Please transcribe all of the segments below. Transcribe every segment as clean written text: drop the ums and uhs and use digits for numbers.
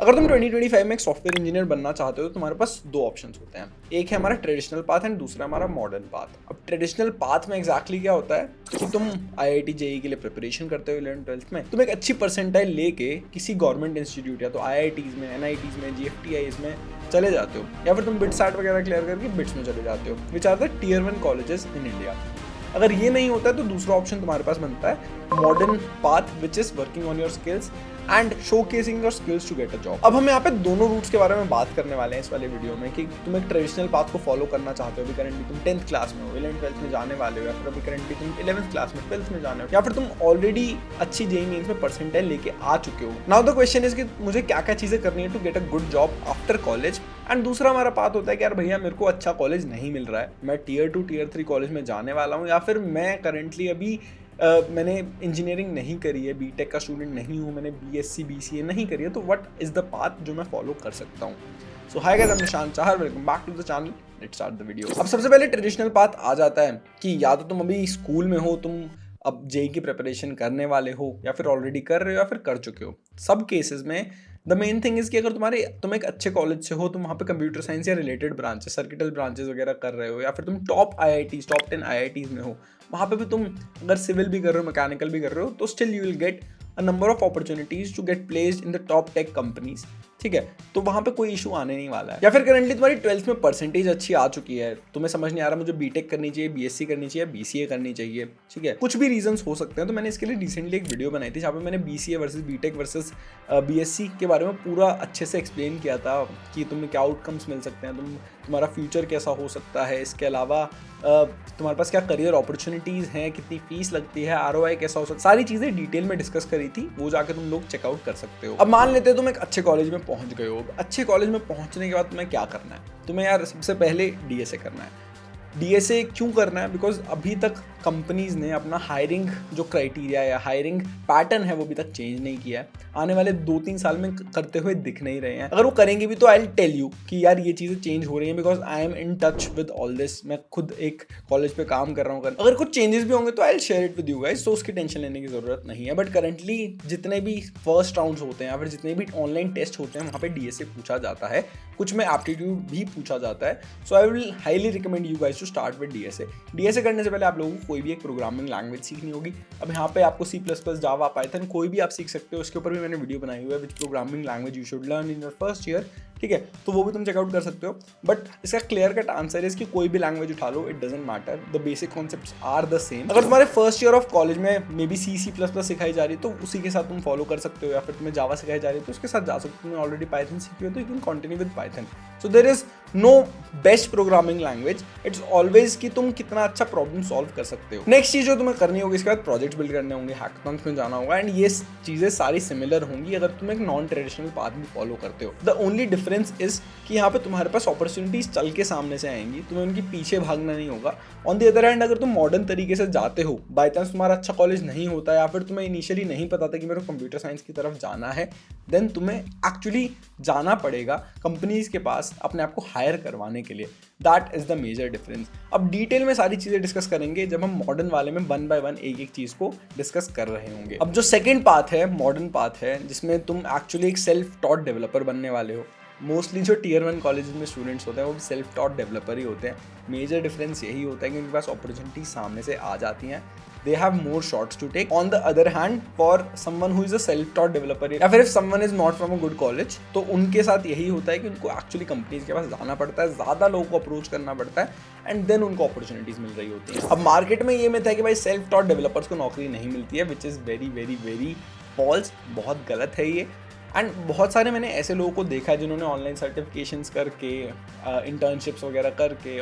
अगर तुम 2025 में एक सॉफ्टवेयर इंजीनियर बनना चाहते हो तो तुम्हारे पास दो ऑप्शंस होते हैं। एक है हमारा ट्रेडिशनल पाथ एंड दूसरा हमारा मॉडर्न पाथ। अब ट्रेडिशनल पाथ में एग्जैक्टली क्या होता है कि तुम IIT JEE के लिए प्रिपरेशन करते हो 11th-12th में, तुम एक अच्छी परसेंटाइल लेके किसी गवर्नमेंट इंस्टीट्यूट या तो IITs में, NITs में, GFTIs में चले जाते हो, या फिर तुम बिट्स वगैरह क्लियर करके बिट्स में चले जाते हो, which are the Tier 1 colleges in India. अगर ये नहीं होता है तो दूसरा ऑप्शन तुम्हारे पास बनता है modern path, which is working on your skills and showcasing your skills to get a job. अब हम यहाँ पे दोनों रूट्स के बारे में बात करने वाले हैं इस वाले वीडियो में कि तुम एक ट्रेडिशनल पाथ को फॉलो करना चाहते हो, अभी करंटली तुम 10th क्लास में हो, 11th-12th में जाने वाले हो, या फिर अभी करंटली तुम 11th क्लास में 12th में जाने हो, या फिर तुम ऑलरेडी अच्छी JEE मेंस में परसेंटाइल लेके आ चुके हो। नाउ द क्वेश्चन इज कि मुझे क्या क्या चीजें करनी है to get a good job after college. And दूसरा हमारा पाथ होता है कि यार भैया मेरे को अच्छा कॉलेज नहीं मिल रहा है, मैं Tier 2 Tier 3 कॉलेज में जाने वाला हूँ, या फिर मैं करंटली अभी मैंने इंजीनियरिंग नहीं करी है, बीटेक का स्टूडेंट नहीं हूँ, मैंने BSc BCA नहीं करी है, तो व्हाट इज द पाथ जो मैं फॉलो कर सकता हूँ। सो hi guys, I am Nishan Chahar, welcome back to the channel, let's start the video. अब सबसे पहले ट्रेडिशनल पाथ आ जाता है कि या तो तुम अभी स्कूल में हो, तुम अब JEE की प्रिपरेशन करने वाले हो, या फिर ऑलरेडी कर रहे हो, या फिर कर चुके हो। सब केसेस में द मेन थिंग इज कि अगर तुम एक अच्छे कॉलेज से हो, तुम वहाँ पे कंप्यूटर साइंस या रिलेटेड ब्रांचेस, सर्किटल ब्रांचेस वगैरह कर रहे हो, या फिर तुम टॉप 10 IITs में हो, वहाँ पे भी तुम अगर सिविल भी कर रहे हो, मैकेनिकल भी कर रहे हो, तो still you will get a number of opportunities to get placed in the top tech companies. ठीक है, तो वहाँ पे कोई इशू आने नहीं वाला है। या फिर करंटली तुम्हारी 12th में परसेंटेज अच्छी आ चुकी है, तुम्हें समझ नहीं आ रहा मुझे बीटेक करनी चाहिए, BSc करनी चाहिए, BCA करनी चाहिए, ठीक है, कुछ भी रीजंस हो सकते हैं। तो मैंने इसके लिए रिसेंटली एक वीडियो बनाई थी जहाँ पे मैंने BCA versus BTech versus BSc के बारे में पूरा अच्छे से एक्सप्लेन किया था कि तुम्हें क्या आउटकम्स मिल सकते हैं, तुम्हारा फ्यूचर कैसा हो सकता है, इसके अलावा तुम्हारे पास क्या करियर अपॉर्चुनिटीज़ हैं, कितनी फीस लगती है, ROI कैसा हो सकता है, सारी चीज़ें डिटेल में डिस्कस करी थी, वो जाके तुम लोग चेकआउट कर सकते हो। अब मान लेते हो तुम एक अच्छे कॉलेज में पहुंच गए हो। अच्छे कॉलेज में पहुंचने के बाद तुम्हें क्या करना है? तुम्हें यार सबसे पहले DSA करना है। DSA क्यों करना है? बिकॉज अभी तक कंपनीज ने अपना हायरिंग जो क्राइटेरिया या हायरिंग पैटर्न है वो अभी तक चेंज नहीं किया है। आने वाले 2-3 साल में करते हुए दिख नहीं रहे हैं। अगर वो करेंगे भी तो आई विल टेल यू कि यार ये चीज़ें चेंज हो रही हैं, because I am in touch with all this. मैं खुद एक कॉलेज पे काम कर रहा हूँ। अगर कुछ चेंजेस भी होंगे तो I will share it with you guys, तो उसकी टेंशन लेने की जरूरत नहीं है। बट करंटली जितने भी फर्स्ट राउंड्स होते हैं या फिर जितने भी ऑनलाइन टेस्ट होते हैं वहाँ पे DSA पूछा जाता है, कुछ में एप्टीट्यूड भी पूछा जाता है। So I will highly recommend you guys to start with DSA करने से पहले आप लोगों को कोई भी एक प्रोग्रामिंग लैंग्वेज सीखनी होगी। अब यहाँ पे आपको C++, जावा, पाइथन कोई भी आप सीख सकते हो। उसके ऊपर भी मैंने वीडियो बनाई हुई है, विच programming language you should learn in your first year. ठीक है, तो वो भी तुम चेकआउट कर सकते हो। बट इसका क्लियर कट आंसर है कि कोई भी लैंग्वेज उठा लो, it doesn't matter, the basic concepts are the same. अगर तुम्हारे फर्स्ट ईयर ऑफ कॉलेज में मे बी C++ सिखाई जा रही है तो उसी के साथ तुम फॉलो कर सकते हो, या फिर तुम्हें जावा सिखाई जा रही है तो उसके साथ जा सकते हो। तुमने ऑलरेडी पाइथन सीखी हो तो you can continue with Python. So there is no best programming language, it's always कि तुम कितना अच्छा प्रॉब्लम सॉल्व कर सकते हो। नेक्स्ट चीज जो तुम्हें करनी होगी, इसके बाद प्रोजेक्ट्स बिल्ड करने होंगे, हैकाथॉन्स में जाना होगा, एंड ये चीजें सारी सिमिलर होंगी अगर तुम एक नॉन ट्रेडिशनल पाथ भी फॉलो करते हो। द ओनली डिफरेंस इज कि यहाँ पे तुम्हारे पास अपॉर्चुनिटीज चल के सामने से आएंगी, तुम्हें उनके पीछे भागना नहीं होगा। ऑन द अदर हैंड अगर तुम मॉडर्न तरीके से जाते हो, बाई चांस तुम्हारा अच्छा कॉलेज नहीं होता या फिर तुम्हें इनिशियली नहीं पता था कि मेरे को कंप्यूटर साइंस की तरफ जाना है, देन तुम्हें एक्चुअली जाना पड़ेगा कंपनीज के पास अपने आप को हायर करवाने के लिए। That is the major difference. अब डिटेल में सारी चीजें डिस्कस करेंगे जब हम मॉडर्न वाले में 1 by 1 एक एक चीज को डिस्कस कर रहे होंगे। अब जो सेकंड पाथ है, मॉडर्न पाथ है, जिसमें तुम एक्चुअली एक सेल्फ टॉट डेवलपर बनने वाले हो। मोस्टली जो Tier 1 कॉलेज में स्टूडेंट्स होते हैं वो भी सेल्फ टॉट डेवलपर ही होते हैं। मेजर डिफरेंस यही होता है कि उनके पास अपॉर्चुनिटी सामने से आ जाती हैं, they have more shots to take. On the other hand, for someone who is a self-taught developer, या फिर if someone is not from a good college, तो उनके साथ यही होता है कि उनको एक्चुअली कंपनीज के पास जाना पड़ता है, ज़्यादा लोगों को अप्रोच करना पड़ता है, एंड देन उनको अपॉर्चुनिटीज मिल रही होती है। अब मार्केट में ये मिथ है कि भाई सेल्फ टॉट डेवलपर्स को नौकरी नहीं मिलती है, which is very very very false, बहुत गलत है ये। एंड बहुत सारे मैंने ऐसे लोगों को देखा है जिन्होंने ऑनलाइन सर्टिफिकेशंस करके, इंटर्नशिप्स वगैरह करके,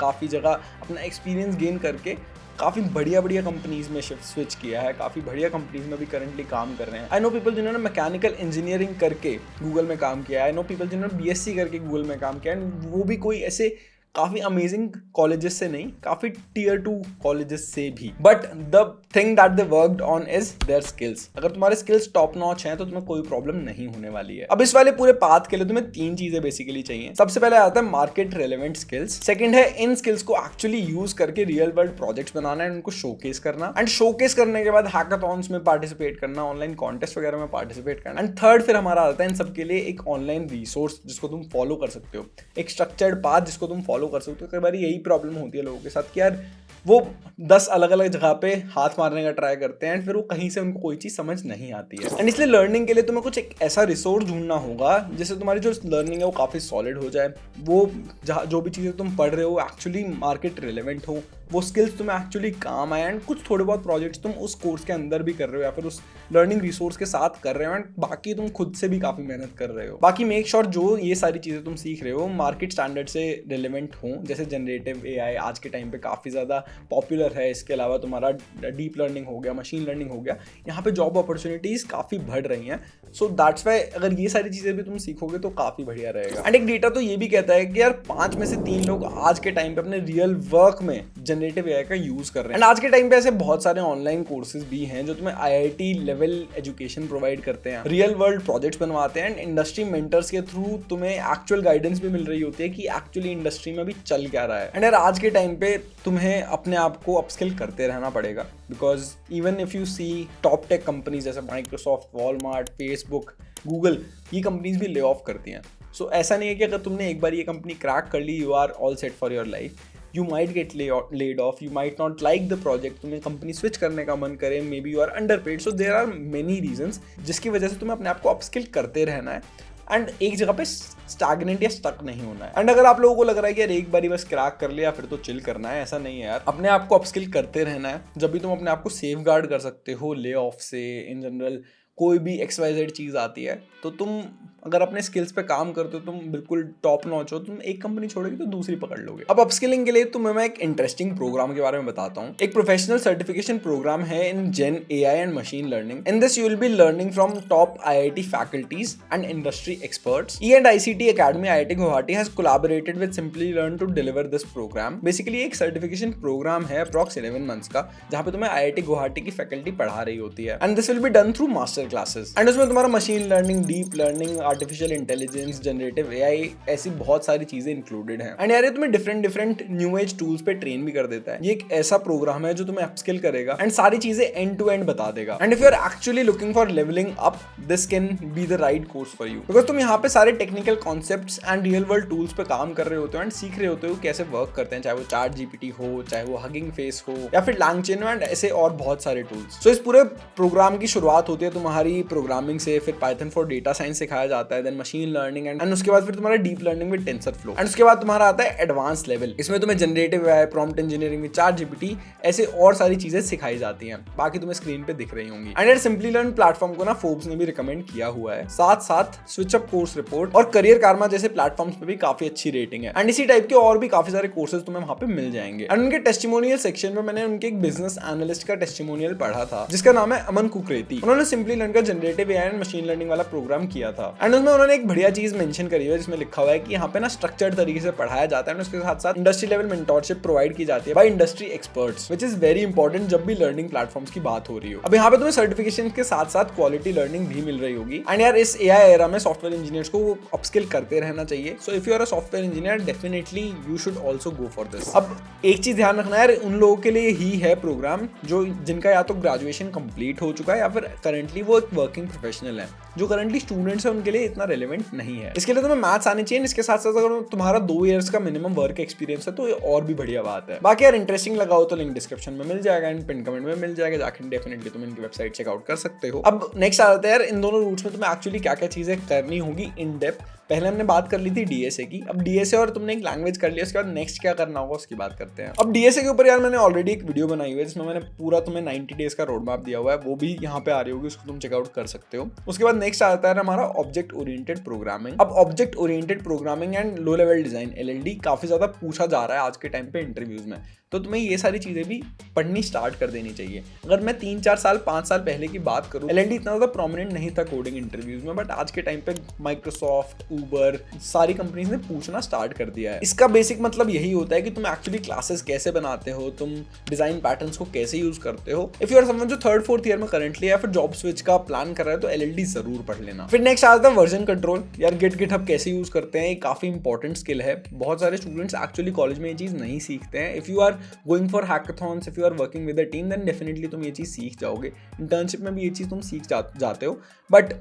काफ़ी जगह अपना एक्सपीरियंस गेन करके काफ़ी बढ़िया बढ़िया कंपनीज में स्विच किया है, काफ़ी बढ़िया कंपनीज में भी करंटली काम कर रहे हैं। आई नो पीपल जिन्होंने मैकेनिकल इंजीनियरिंग करके गूगल में काम किया है, आई नो पीपल जिन्होंने BSc करके गूगल में काम किया है, वो भी कोई ऐसे काफी अमेजिंग कॉलेजेस से नहीं, काफी टीयर 2 कॉलेजेस से भी। But the thing that they worked on is their skills. अगर तुम्हारे स्किल्स टॉप नॉच हैं तो तुम्हें कोई प्रॉब्लम नहीं होने वाली है। अब इस वाले पूरे पाथ के लिए तुम्हें 3 चीजें बेसिकली चाहिए। सबसे पहले आता है मार्केट रेलेवेंट स्किल्स, सेकंड है इन स्किल्स को एक्चुअली यूज करके real world projects banana and उनको शोकेस करना, एंड शोकेस करने के बाद हैकाथॉन्स में पार्टिसिपेट करना, ऑनलाइन कॉन्टेस्ट वगैरह में पार्टिसिपेट करना, एंड थर्ड फिर हमारा आता है इन सबके लिए एक ऑनलाइन रिसोर्स जिसको तुम फॉलो कर सकते हो, एक स्ट्रक्चर्ड पाथ जिसको तुम फॉलो कर सकते हो। कई बार यही प्रॉब्लम होती है लोगों के साथ कि यार वो 10 अलग अलग जगह पे हाथ मारने का ट्राई करते हैं एंड फिर वो कहीं से उनको कोई चीज समझ नहीं आती है। एंड इसलिए लर्निंग के लिए तुम्हें कुछ एक ऐसा रिसोर्स ढूंढना होगा जिससे तुम्हारी जो लर्निंग है वो काफी सॉलिड हो जाए, वो जहाँ जो भी चीजें तुम पढ़ रहे हो एक्चुअली मार्केट रिलेवेंट हो, वो स्किल्स तुम्हें एक्चुअली काम आए, एंड कुछ थोड़े बहुत प्रोजेक्ट्स तुम उस कोर्स के अंदर भी कर रहे हो या फिर उस लर्निंग रिसोर्स के साथ कर रहे हो, एंड बाकी तुम खुद से भी काफी मेहनत कर रहे हो। बाकी मेक श्योर जो ये सारी चीजें तुम सीख रहे हो मार्केट स्टैंडर्ड से रिलेवेंट हो। जैसे जनरेटिव एआई आज के टाइम पे काफी ज्यादा पॉपुलर है, इसके अलावा तुम्हारा डीप लर्निंग हो गया, मशीन लर्निंग हो गया, यहाँ पे जॉब अपॉर्चुनिटीज काफी बढ़ रही हैं। सो दैट्स वाई अगर ये सारी चीजें भी तुम सीखोगे तो काफी बढ़िया रहेगा। एंड एक डेटा तो ये भी कहता है कि यार 5 में से 3 लोग आज के टाइम पे अपने रियल वर्क में जनरेटिव एआई का यूज कर रहे हैं। एंड आज के टाइम पे ऐसे बहुत सारे ऑनलाइन कोर्सेज भी हैं जो तुम्हें आईआईटी लेवल एजुकेशन प्रोवाइड करते हैं, रियल वर्ल्ड प्रोजेक्ट्स बनवाते हैं, एंड इंडस्ट्री मेंटर्स के थ्रू तुम्हें एक्चुअल गाइडेंस भी मिल रही होती है कि एक्चुअली इंडस्ट्री में भी चल क्या रहा है। एंड यार आज के टाइम पे तुम्हें अपने आप को अपस्किल करते रहना पड़ेगा, because even if you see top tech companies जैसे माइक्रोसॉफ्ट, वॉलमार्ट, फेसबुक, गूगल, ये कंपनीज भी ले ऑफ करती हैं। सो ऐसा नहीं है कि अगर तुमने एक बार ये कंपनी क्रैक कर ली you are all set for your life. You might get laid off, you might not like the project, तुम्हें कंपनी स्विच करने का मन करे, maybe you are underpaid. So there are many reasons जिसकी वजह से तुम्हें अपने आप को अपस्किल करते रहना है एंड एक जगह पे स्टैग्नेंट या स्टक नहीं होना है। एंड अगर आप लोगों को लग रहा है कि यार एक बारी बस क्रैक कर लिया फिर तो चिल करना है, ऐसा नहीं है यार। अपने आप को अपस्किल करते रहना है। जब भी तुम अपने आप को सेफ गार्ड कर सकते हो ले ऑफ से, इन जनरल कोई भी XYZ चीज़ आती है तो तुम अगर अपने स्किल्स पे काम करते हो, तुम बिल्कुल टॉप नॉच हो, तुम एक कंपनी छोड़ोगी तो दूसरी पकड़ लोगे। अब अपस्किलिंग के लिए तुम्हें मैं एक इंटरेस्टिंग प्रोग्राम के बारे में बताता हूँ। एक प्रोफेशनल सर्टिफिकेशन प्रोग्राम है in gen AI and machine learning. In this you will be learning from top IIT faculties and industry experts. E&ICT Academy IIT Guwahati has collaborated with Simplilearn to deliver this program। Basically एक certification program है approx 11 months का, जहाँ पे तुम्हें IIT Guwahati की faculty पढ़ा रही होती है, and this will be done through master classes. And उसमें तुम्हारा machine learning, deep learning, artificial intelligence, generative AI, ऐसी बहुत सारी चीजें इंक्लूडेड हैं। एंड यार ये तुम्हें डिफरेंट न्यू एज टूल्स पे ट्रेन भी कर देता है। ये एक ऐसा प्रोग्राम है जो तुम्हें अपस्किल करेगा एंड सारी चीजें एंड टू एंड बता देगा। And if you are actually looking for levelling up, this can be the right course for you, because तुम यहाँ पे सारे technical concepts and real world tools पे काम कर रहे होते हो एंड सीख रहे होते हो कैसे वर्क करते हैं, चाहे वो चैट GPT हो, चाहे वो हगिंग फेस हो, या फिर LangChain एंड ऐसे और बहुत सारे टूल्स। सो इस पूरे प्रोग्राम की शुरुआत होती है तुम्हारी प्रोग्रामिंग से, फिर Python फॉर डेटा साइंस सिखाया जाता है, देन मशीन लर्निंग, एंड उसके बाद फिर तुम्हारा deep learning with TensorFlow, and उसके बाद तुम्हारा आता है एडवांस लेवल। इसमें तुम्हें generative AI, prompt engineering with chat GPT, ऐसे और सारी चीजें सिखाई जाती हैं, बाकी तुम्हें स्क्रीन पे दिख रही होंगी। एंड यार सिंपलीलर्न प्लेटफॉर्म को ना फोर्ब्स ने भी रिकमेंड किया हुआ है, साथ साथ स्विचअप कोर्स रिपोर्ट और करियर कारमा जैसे प्लेटफॉर्म्स पे भी काफी अच्छी रेटिंग है। एंड इसी टाइप के और भी काफी सारे कोर्सेज तुम्हें वहां पे मिल जाएंगे। एंड उनके टेस्टिमोनियल सेक्शन में मैंने उनके एक बिजनेस एनालिस्ट का टेस्टिमोनियल पढ़ा था जिसका नाम है अमन कुकरेती। उन्होंने सिंपलीलर्न का generative AI and machine learning वाला प्रोग्राम किया था, एंड उसमें उन्होंने एक बढ़िया चीज मेंशन करी है जिसमें लिखा हुआ है कि यहाँ पे ना स्ट्रक्चर्ड तरीके से पढ़ाया जाता है, उसके साथ साथ इंडस्ट्री लेवल मेंटोरशिप प्रोवाइड की जाती है by industry experts, which is very important जब भी लर्निंग प्लेटफॉर्म्स की बात हो रही हो। अब यहाँ पे तुम्हें सर्टिफिकेशन के साथ साथ क्वालिटी लर्निंग भी मिल रही होगी। एंड यार इस एआई एरा में सॉफ्टवेयर इंजीनियर्स को अपस्किल करते रहना चाहिए। So if you are a software engineer definitely you should also go for this. अब एक चीज ध्यान रखना यार, उन लोगों के लिए ही है प्रोग्राम जो जिनका या तो ग्रेजुएशन कंप्लीट हो चुका है या फिर करंटली वो एक वर्किंग प्रोफेशनल है। जो करंटली स्टूडेंट्स है उनके लिए इतना रेलेवेंट नहीं है। इसके लिए तुम्हें मैथ्स आने चाहिए, इसके साथ साथ अगर तुम्हारा 2 इयर्स का मिनिमम वर्क एक्सपीरियंस है तो ये और भी बढ़िया बात है। बाकी यार इंटरेस्टिंग लगा हो तो लिंक डिस्क्रिप्शन में मिल जाएगा एंड पिन कमेंट में मिल जाएगा, जाकर डेफिनेटली तुम इनकी वेबसाइट चेकआउट कर सकते हो। अब नेक्स्ट आता है यार इन दोनों रूट्स में तुम्हें एक्चुअली क्या क्या चीजें करनी होगी इन डेप्थ। पहले हमने बात कर ली थी DSA की, अब DSA और तुमने एक लैंग्वेज कर लिया, उसके बाद नेक्स्ट क्या करना होगा उसकी बात करते हैं। अब DSA के ऊपर यार मैंने ऑलरेडी एक वीडियो बनाई हुई है जिसमें मैंने पूरा तुम्हें 90 डेज का रोड मैप दिया हुआ है, वो भी यहाँ पे आ रही होगी, उसको तुम चेकआउट कर सकते हो। उसके बाद नेक्स्ट आता है हमारा ऑब्जेक्ट ओरिएंटेड प्रोग्रामिंग। अब object oriented programming and low level design LLD काफी ज्यादा पूछा जा रहा है आज के टाइम पे इंटरव्यूज में। तो तुम्हें ये सारी चीज़ें भी पढ़नी स्टार्ट कर देनी चाहिए। अगर मैं 3-4 साल 5 साल पहले की बात करूँ, L&D इतना ज़्यादा प्रोमिनेंट नहीं था कोडिंग इंटरव्यूज में, बट आज के टाइम पे माइक्रोसॉफ्ट, ऊबर, सारी कंपनीज ने पूछना स्टार्ट कर दिया है। इसका बेसिक मतलब यही होता है कि तुम एक्चुअली क्लासेस कैसे बनाते हो, तुम डिजाइन पैटर्न्स को कैसे यूज करते हो। इफ यू आर समवन जो 3rd-4th ईयर में करंटली या फिर जॉब स्विच का प्लान कर रहा है तो L&D जरूर पढ़ लेना। फिर नेक्स्ट आता है वर्जन कंट्रोल। यार गिटहब कैसे यूज करते हैं, काफी इंपॉर्टेंट स्किल है। बहुत सारे स्टूडेंट्स एक्चुअली कॉलेज में ये चीज नहीं सीखते हैं। If you are going for hackathons, if you are working with a team, then definitely तुम ये चीज सीख जाओगे। इंटर्नशिप में भी ये चीज तुम सीख जाते हो, but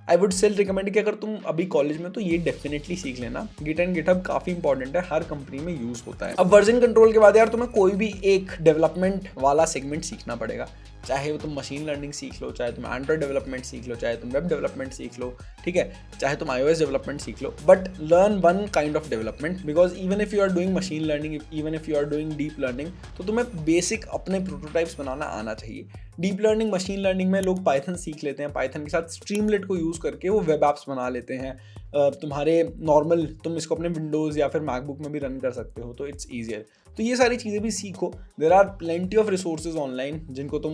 I would still recommend कि अगर तुम अभी कॉलेज में तो ये डेफिनेटली सीख लेना। गिट एंड गिटहब काफी इंपॉर्टेंट है, हर कंपनी में यूज होता है। अब वर्जन कंट्रोल के बाद यार तुम्हें कोई भी एक डेवलपमेंट वाला सेगमेंट सीखना पड़ेगा। चाहे वो तुम मशीन लर्निंग सीख लो, चाहे तुम एंड्रॉइड डेवलपमेंट सीख लो, चाहे तुम वेब डेवलपमेंट सीख लो, ठीक है, चाहे तुम iOS डेवलपमेंट सीख लो, but learn one kind of development. Because even if you are doing machine learning, even if you are doing deep learning, तो तुम्हें बेसिक अपने प्रोटोटाइप्स बनाना आना चाहिए। डीप लर्निंग, मशीन लर्निंग में लोग पाइथन सीख लेते हैं, पाइथन के साथ स्ट्रीमलेट को यूज़ करके वो वेब एप्स बना लेते हैं। तुम्हारे नॉर्मल, तुम इसको अपने विंडोज़ या फिर मैकबुक में भी रन कर सकते हो, तो इट्स ईजियर। तो ये सारी चीज़ें भी सीखो। There are plenty of resources online जिनको तुम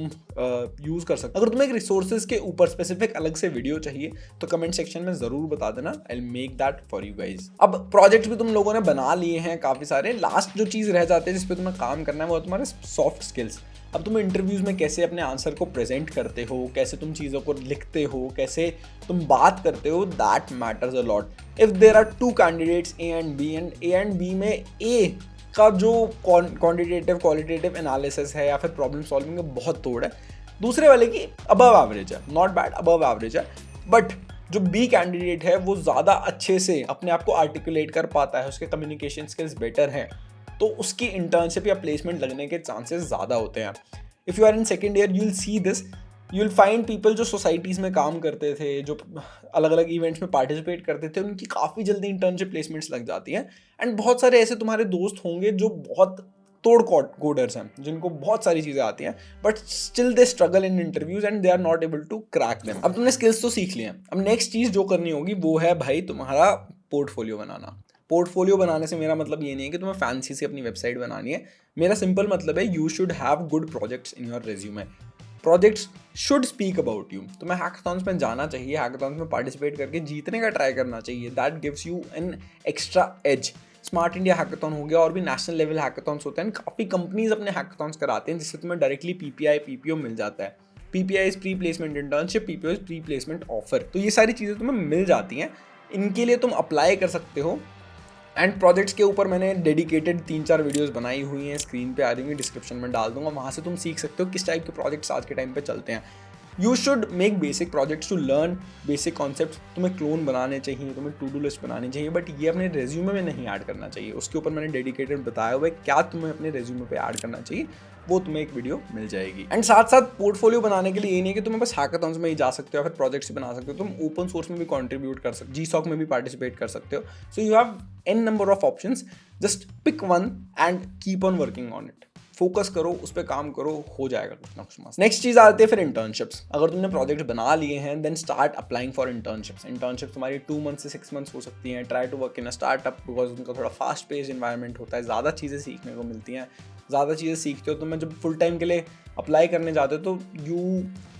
यूज़ कर सकते हो। अगर तुम्हें एक रिसोर्सेज के ऊपर स्पेसिफिक अलग से वीडियो चाहिए तो कमेंट सेक्शन में ज़रूर बता देना, I will make that for you guys. अब प्रोजेक्ट्स भी तुम लोगों ने बना लिए हैं काफ़ी सारे। लास्ट जो चीज़ रह जाती है जिस पे तुम्हें काम करना है वो तुम्हारे सॉफ्ट स्किल्स। अब तुम इंटरव्यूज़ में कैसे अपने आंसर को प्रेजेंट करते हो, कैसे तुम चीज़ों को लिखते हो, कैसे तुम बात करते हो, that matters a lot. If there are 2 candidates A and B में A का जो क्वांटिटेटिव क्वालिटेटिव एनालिसिस है या फिर प्रॉब्लम सॉल्विंग में बहुत तोड़ है, दूसरे वाले की अबव एवरेज है, नॉट बैड, अबव एवरेज है, बट जो B कैंडिडेट है वो ज़्यादा अच्छे से अपने आप को आर्टिकुलेट कर पाता है, उसके कम्युनिकेशन स्किल्स बेटर हैं, तो उसकी इंटर्नशिप या प्लेसमेंट लगने के चांसेस ज़्यादा होते हैं। If you are in second year you will see this, you will find people जो सोसाइटीज़ में काम करते थे, जो अलग अलग इवेंट्स में पार्टिसिपेट करते थे, उनकी काफ़ी जल्दी इंटर्नशिप प्लेसमेंट्स लग जाती हैं। एंड बहुत सारे ऐसे तुम्हारे दोस्त होंगे जो बहुत तोड़ कोडर्स हैं, जिनको बहुत सारी चीज़ें आती हैं, but still they struggle in interviews and they are not able to crack them. अब तुमने स्किल्स तो सीख लिए हैं, अब नेक्स्ट चीज़ जो करनी होगी वो है भाई तुम्हारा पोर्टफोलियो बनाना। पोर्टफोलियो बनाने से मेरा मतलब ये नहीं है कि तुम्हें फैंसी से अपनी वेबसाइट बनानी है। मेरा सिंपल मतलब है you should have good projects in your resume. Projects should speak about you. तुम्हें हैकाथॉन्स में जाना चाहिए, हैकाथॉन्स में पार्टिसिपेट करके जीतने का ट्राई करना चाहिए। That gives you an extra edge. Smart India hackathon हो गया और भी नेशनल लेवल हैकाथॉन्स होते हैं। काफ़ी कंपनीज अपने हैकाथॉन्स कराते हैं जिससे तुम्हें डायरेक्टली PPI PPO मिल जाता है। PPI is pre placement internship, PPO is pre placement offer. तो ये सारी चीज़ें तुम्हें मिल जाती हैं, इनके लिए तुम अप्लाई कर सकते हो। एंड प्रोजेक्ट्स के ऊपर मैंने डेडिकेटेड 3-4 वीडियोस बनाई हुई हैं, स्क्रीन पे आ रही होंगी, डिस्क्रिप्शन में डाल दूंगा, वहाँ से तुम सीख सकते हो किस टाइप के प्रोजेक्ट्स आज के टाइम पे चलते हैं। You should make basic projects to learn basic concepts. तुम्हें क्लोन बनाने चाहिए, तुम्हें टू डू लिस्ट बनानी चाहिए, बट ये अपने रेज्यूमे में नहीं ऐड करना चाहिए। उसके ऊपर मैंने डेडिकेटेड बताया हुआ है क्या तुम्हें अपने रेज्यूमे पे ऐड करना चाहिए, वो तुम्हें एक वीडियो मिल जाएगी। एंड साथ साथ पोर्टफोलियो बनाने के लिए ये नहीं कि तुम्हें बस हैकाथॉन्स में ही जा सकते हो या फिर प्रोजेक्ट्स बना सकते हो, तुम ओपन सोर्स में भी कंट्रीब्यूट कर सकते हो, GSOC में भी पार्टिसिपेट कर सकते हो। So you have n number of options, just pick one and keep on working on it. Focus करो, उस पर काम करो, हो जाएगा कुछ ना कुछ मस्त। नेक्स्ट चीज़ आती है फिर इंटर्नशिप्स। अगर तुमने प्रोजेक्ट बना लिए हैं then start applying for internships. Internship तुम्हारी 2 मंथ से 6 मंथ्स हो सकती हैं। Try to work in a startup because उनका थोड़ा फास्ट पेस्ड इन्वायरमेंट होता है, ज़्यादा चीज़ें सीखने को मिलती हैं, ज़्यादा चीज़ें सीखते हो। तो मैं जब फुल टाइम के लिए अप्लाई करने जाते हो तो you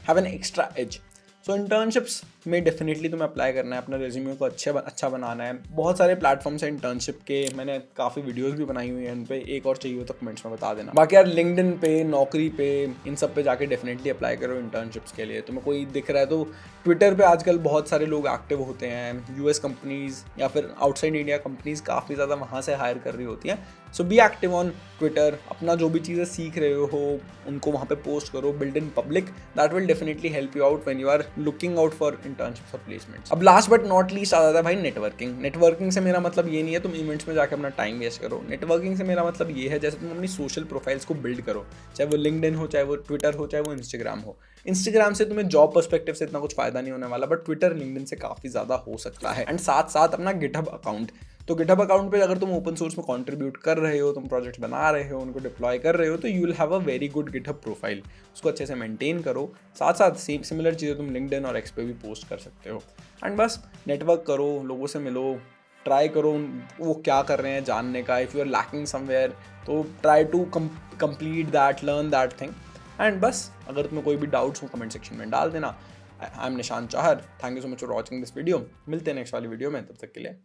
have an extra edge. So internships में डेफिनेटली तुम्हें अप्लाई करना है, अपना रेज्यूमे को अच्छा बनाना है। बहुत सारे प्लेटफॉर्म्स हैं इंटर्नशिप के, मैंने काफ़ी वीडियोस भी बनाई हुई हैं इन पे, एक और चाहिए हो तो कमेंट्स में बता देना। बाकी यार लिंक्डइन पे, नौकरी पे, इन सब पे जाके डेफिनेटली अप्लाई करो इंटर्नशिप्स के लिए। तुम्हें कोई दिख रहा है तो ट्विटर पे आजकल बहुत सारे लोग एक्टिव होते हैं, US कंपनीज या फिर आउटसाइड इंडिया कंपनीज काफ़ी ज़्यादा वहाँ से हायर कर रही होती हैं। सो बी एक्टिव ऑन ट्विटर, अपना जो भी चीज़ें सीख रहे हो उनको वहाँ पे पोस्ट करो, build in public, that will definitely help you out when you are looking out for internships और प्लेसमेंट्स। अब लास्ट बट नॉट लीस्ट आ जाता है भाई नेटवर्किंग। नेटवर्किंग से मेरा मतलब ये नहीं है तुम इवेंट्स में जाकर अपना टाइम वेस्ट करो। नेटवर्किंग से मेरा मतलब ये है जैसे तुम अपनी सोशल प्रोफाइल्स को बिल्ड करो, चाहे वो लिंक्डइन हो, चाहे वो ट्विटर हो, चाहे वो इंस्टाग्राम हो। इंस्टाग्राम से तुम्हें जॉब पर्सपेक्टिव से इतना कुछ फायदा नहीं होने वाला, बट ट्विटर, लिंक्डइन से काफ़ी ज़्यादा हो सकता है। एंड साथ साथ अपना गिटहब अकाउंट। तो गिटहब अकाउंट पे अगर तुम ओपन सोर्स में कंट्रीब्यूट कर रहे हो, तुम प्रोजेक्ट्स बना रहे हो, उनको डिप्लॉय कर रहे हो, तो you will have a very good GitHub profile. उसको अच्छे से मेंटेन करो। साथ साथ सिमिलर चीज़ें तुम लिंक्डइन और एक्स पे भी पोस्ट कर सकते हो। एंड बस नेटवर्क करो, लोगों से मिलो, ट्राई करो वो क्या कर रहे हैं जानने का. If you are lacking somewhere तो try to complete that, learn that thing. And बस अगर तुम्हें कोई भी डाउट्स हो कमेंट सेक्शन में डाल देना. I am Nishant Chahar. Thank you so much for watching this video. मिलते हैं नेक्स्ट वाली वीडियो में, तब तक के लिए.